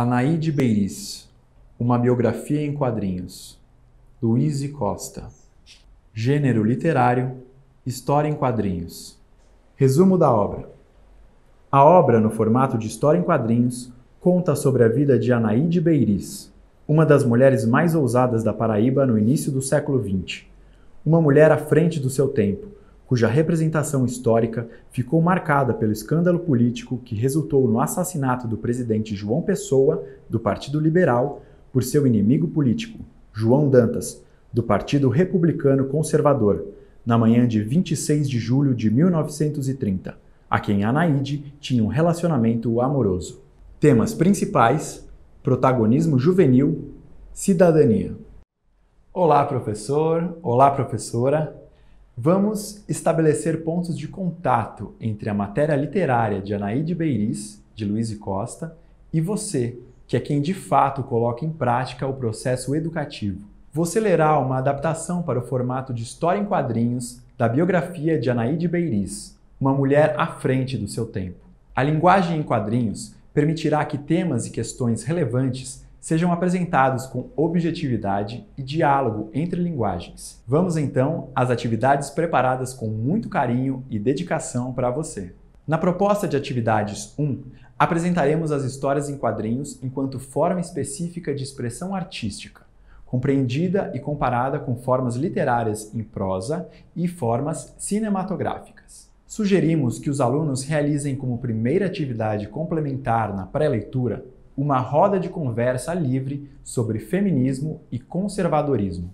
Anaíde Beiris, uma biografia em quadrinhos. Luiz Costa. Gênero literário, história em quadrinhos. Resumo da obra. A obra, no formato de história em quadrinhos, conta sobre a vida de Anaíde Beiris, uma das mulheres mais ousadas da Paraíba no início do século XX. Uma mulher à frente do seu tempo, cuja representação histórica ficou marcada pelo escândalo político que resultou no assassinato do presidente João Pessoa, do Partido Liberal, por seu inimigo político, João Dantas, do Partido Republicano Conservador, na manhã de 26 de julho de 1930, a quem Anaíde tinha um relacionamento amoroso. Temas principais: protagonismo juvenil, cidadania. Olá, professor! Olá, professora! Vamos estabelecer pontos de contato entre a matéria literária de Anaíde Beiris, de Luiz Costa, e você, que é quem de fato coloca em prática o processo educativo. Você lerá uma adaptação para o formato de história em quadrinhos da biografia de Anaíde Beiris, uma mulher à frente do seu tempo. A linguagem em quadrinhos permitirá que temas e questões relevantes sejam apresentados com objetividade e diálogo entre linguagens. Vamos então às atividades preparadas com muito carinho e dedicação para você. Na proposta de atividades 1, apresentaremos as histórias em quadrinhos enquanto forma específica de expressão artística, compreendida e comparada com formas literárias em prosa e formas cinematográficas. Sugerimos que os alunos realizem como primeira atividade complementar na pré-leitura uma roda de conversa livre sobre feminismo e conservadorismo.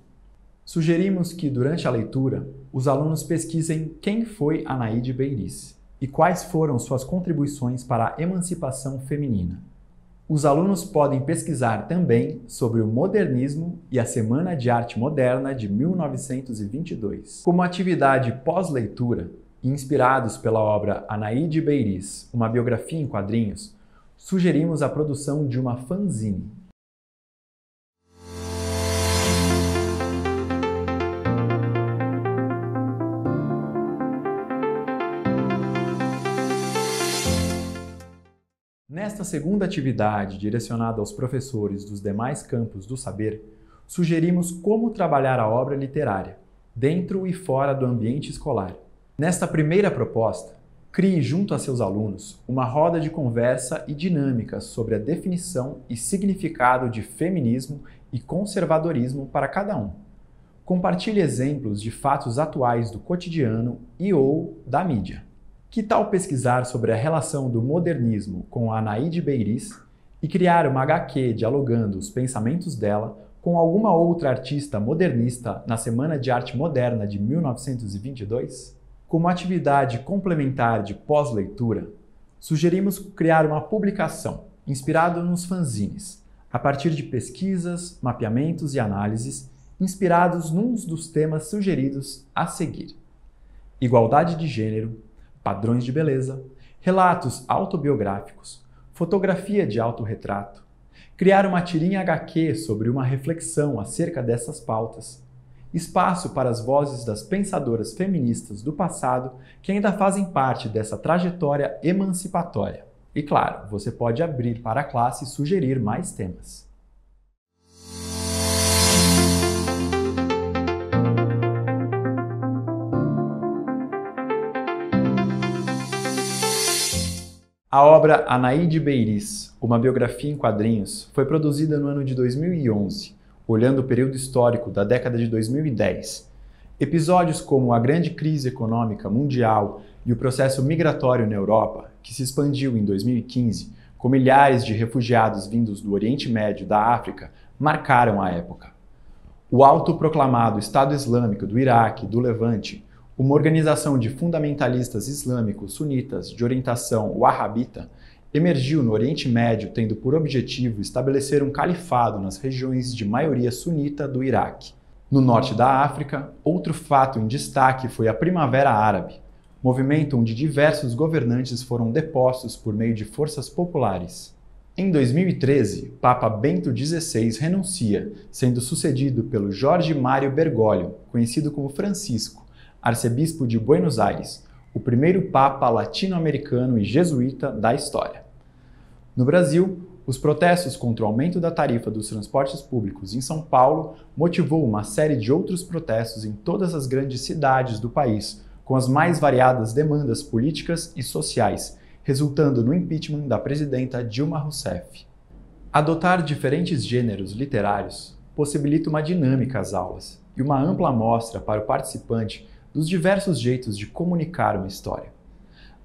Sugerimos que, durante a leitura, os alunos pesquisem quem foi Anaíde Beiris e quais foram suas contribuições para a emancipação feminina. Os alunos podem pesquisar também sobre o modernismo e a Semana de Arte Moderna de 1922. Como atividade pós-leitura, e inspirados pela obra Anaíde Beiris, uma biografia em quadrinhos, sugerimos a produção de uma fanzine. Nesta segunda atividade, direcionada aos professores dos demais campos do saber, sugerimos como trabalhar a obra literária, dentro e fora do ambiente escolar. Nesta primeira proposta, crie junto a seus alunos uma roda de conversa e dinâmica sobre a definição e significado de feminismo e conservadorismo para cada um. Compartilhe exemplos de fatos atuais do cotidiano e/ou da mídia. Que tal pesquisar sobre a relação do modernismo com a Anaíde Beiris e criar uma HQ dialogando os pensamentos dela com alguma outra artista modernista na Semana de Arte Moderna de 1922? Como atividade complementar de pós-leitura, sugerimos criar uma publicação inspirada nos fanzines, a partir de pesquisas, mapeamentos e análises inspirados num dos temas sugeridos a seguir: igualdade de gênero, padrões de beleza, relatos autobiográficos, fotografia de autorretrato, criar uma tirinha HQ sobre uma reflexão acerca dessas pautas, espaço para as vozes das pensadoras feministas do passado que ainda fazem parte dessa trajetória emancipatória. E claro, você pode abrir para a classe e sugerir mais temas. A obra Anaíde Beiris, uma biografia em quadrinhos, foi produzida no ano de 2011, olhando o período histórico da década de 2010. Episódios como a grande crise econômica mundial e o processo migratório na Europa, que se expandiu em 2015, com milhares de refugiados vindos do Oriente Médio e da África, marcaram a época. O autoproclamado Estado Islâmico do Iraque e do Levante, uma organização de fundamentalistas islâmicos sunitas de orientação wahhabita, emergiu no Oriente Médio tendo por objetivo estabelecer um califado nas regiões de maioria sunita do Iraque. No norte da África, outro fato em destaque foi a Primavera Árabe, movimento onde diversos governantes foram depostos por meio de forças populares. Em 2013, Papa Bento XVI renuncia, sendo sucedido pelo Jorge Mário Bergoglio, conhecido como Francisco, arcebispo de Buenos Aires, o primeiro papa latino-americano e jesuíta da história. No Brasil, Os protestos contra o aumento da tarifa dos transportes públicos em São Paulo motivou uma série de outros protestos em todas as grandes cidades do país, com as mais variadas demandas políticas e sociais, resultando no impeachment da presidenta Dilma Rousseff. Adotar diferentes gêneros literários possibilita uma dinâmica às aulas e uma ampla amostra para o participante dos diversos jeitos de comunicar uma história.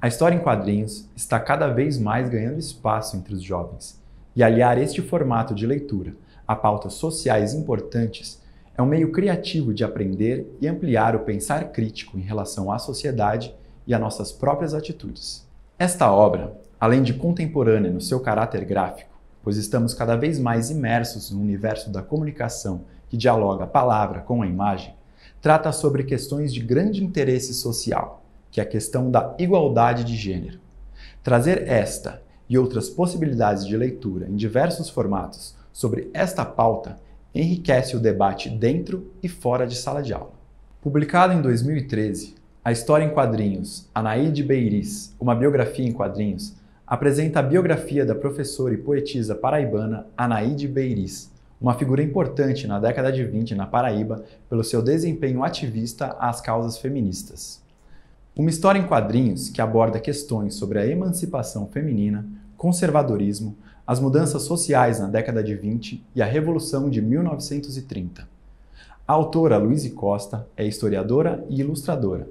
A história em quadrinhos está cada vez mais ganhando espaço entre os jovens, e aliar este formato de leitura a pautas sociais importantes é um meio criativo de aprender e ampliar o pensar crítico em relação à sociedade e a nossas próprias atitudes. Esta obra, além de contemporânea no seu caráter gráfico, pois estamos cada vez mais imersos no universo da comunicação que dialoga a palavra com a imagem, trata sobre questões de grande interesse social, que é a questão da igualdade de gênero. Trazer esta e outras possibilidades de leitura em diversos formatos sobre esta pauta enriquece o debate dentro e fora de sala de aula. Publicado em 2013, a história em quadrinhos Anaíde Beiris, uma biografia em quadrinhos, apresenta a biografia da professora e poetisa paraibana Anaíde Beiris, uma figura importante na década de 20 na Paraíba pelo seu desempenho ativista às causas feministas. Uma história em quadrinhos que aborda questões sobre a emancipação feminina, conservadorismo, as mudanças sociais na década de 20 e a Revolução de 1930. A autora Luíse Costa é historiadora e ilustradora.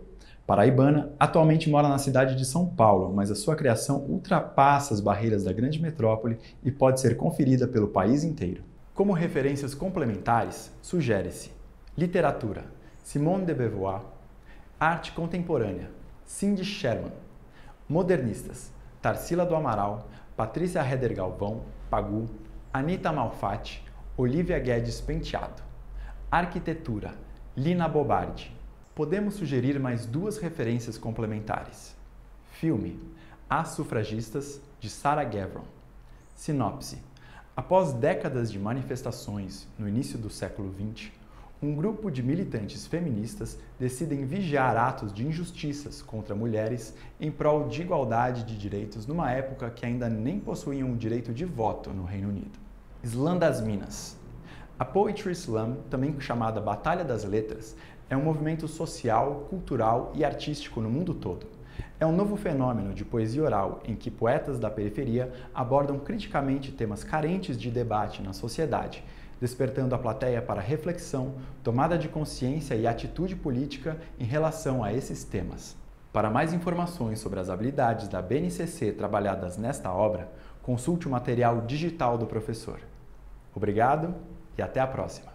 Paraibana, atualmente mora na cidade de São Paulo, mas a sua criação ultrapassa as barreiras da grande metrópole e pode ser conferida pelo país inteiro. Como referências complementares, sugere-se literatura, Simone de Beauvoir, arte contemporânea, Cindy Sherman, modernistas, Tarsila do Amaral, Patrícia Heder Galvão, Pagu, Anita Malfatti, Olivia Guedes Penteado. Arquitetura, Lina Bobardi. Podemos sugerir mais duas referências complementares. Filme, As Sufragistas, de Sarah Gavron. Sinopse. Após décadas de manifestações no início do século XX, um grupo de militantes feministas decidem vigiar atos de injustiças contra mulheres em prol de igualdade de direitos numa época que ainda nem possuíam o direito de voto no Reino Unido. Slam das Minas. A Poetry Slam, também chamada Batalha das Letras, é um movimento social, cultural e artístico no mundo todo. É um novo fenômeno de poesia oral em que poetas da periferia abordam criticamente temas carentes de debate na sociedade, despertando a plateia para reflexão, tomada de consciência e atitude política em relação a esses temas. Para mais informações sobre as habilidades da BNCC trabalhadas nesta obra, consulte o material digital do professor. Obrigado e até a próxima!